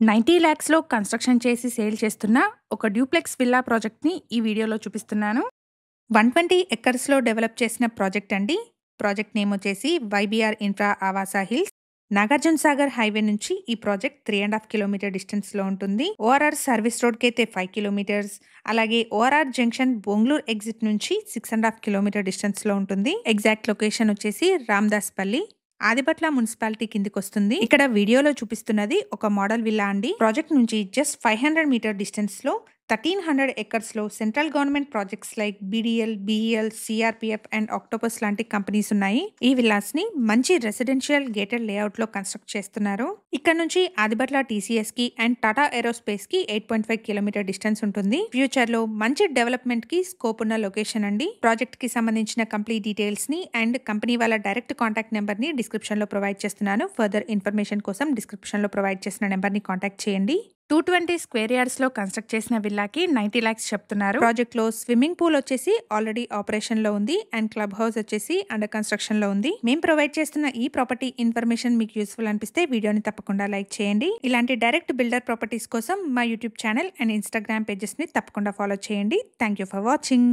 90 లాక్స్‌లో construction చేసి sale చేస్తున్న ఒక డ్యూప్లెక్స్ విల్లా ప్రాజెక్ట్‌ని ఈ వీడియోలో చూపిస్తున్నాను. 120 ఎకర్స్‌లో డెవలప్ చేసిన ప్రాజెక్ట్ అండి. ప్రాజెక్ట్ నేమ్ వచ్చేసి వైబీఆర్ ఇన్ఫ్రా ఆవాస హిల్స్. నాగార్జున సాగర్ హైవే నుంచి ఈ ప్రాజెక్ట్ 3.5 కిలోమీటర్ డిస్టెన్స్‌లో ఉంటుంది. ఓఆర్ఆర్ సర్వీస్ రోడ్‌కి అయితే 5 కిలోమీటర్స్, అలాగే ఓఆర్ఆర్ జంక్షన్ బొంగుళూరు ఎగ్జిట్ నుంచి 6.5 కిలోమీటర్ డిస్టెన్స్‌లో ఉంటుంది. ఎగ్జాక్ట్ లొకేషన్ వచ్చేసి రామదాస్పల్లి, ఆదిబట్ల మున్సిపాలిటీ కిందికొస్తుంది. ఇక్కడ వీడియోలో చూపిస్తున్నది ఒక మోడల్ విల్లా అండి. ప్రాజెక్ట్ నుంచి జస్ట్ 500 మీటర్ డిస్టెన్స్ లో 1300 ఎకర్స్ లో central government projects like BDL, BEL, CRPF and octopus లాంటి కంపెనీస్ ఉన్నాయి. ఈ విల్లాస్ ని మంచి రెసిడెన్షియల్ గేటెడ్ లేఅవుట్ లో కన్స్ట్రక్ట్ చేస్తున్నారు. ఇక్కడ నుంచి ఆదిబట్ల టీసీఎస్ కి అండ్ టాటా ఏరోస్పేస్ కి 8.5 కిలోమీటర్ డిస్టెన్స్ ఉంటుంది. ఫ్యూచర్ లో మంచి డెవలప్మెంట్ కి స్కోప్ ఉన్న లొకేషన్ అండి. ప్రాజెక్ట్ కి సంబంధించిన కంప్లీట్ డీటెయిల్స్ ని అండ్ కంపెనీ వాళ్ళ డైరెక్ట్ కాంటాక్ట్ నెంబర్ ని డిస్క్రిప్షన్ లో ప్రొవైడ్ చేస్తున్నాను. ఫర్దర్ ఇన్ఫర్మేషన్ కోసం డిస్క్రిప్షన్ లో ప్రొవైడ్ చేసిన నెంబర్ ని కాంటాక్ట్ చేయండి. 220 స్క్వేర్ యార్డ్స్ లో కన్స్ట్రక్ట్ చేసిన విల్లాకి 90 లాక్స్ చెప్తున్నారు. ప్రాజెక్ట్ లో స్విమ్మింగ్ పూల్ వచ్చేసి ఆల్రెడీ ఆపరేషన్ లో ఉంది అండ్ క్లబ్ హౌస్ వచ్చేసి అండర్ కన్స్ట్రక్షన్ లో ఉంది. మేము ప్రొవైడ్ చేస్తున్న ఈ ప్రాపర్టీ ఇన్ఫర్మేషన్ మీకు యూస్ఫుల్ అనిపిస్తే వీడియోని తప్పకుండా లైక్ చేయండి. ఇలాంటి డైరెక్ట్ బిల్డర్ ప్రాపర్టీస్ కోసం మా YouTube channel and Instagram pages ని తప్పకుండా ఫాలో చేయండి. Thank you for watching.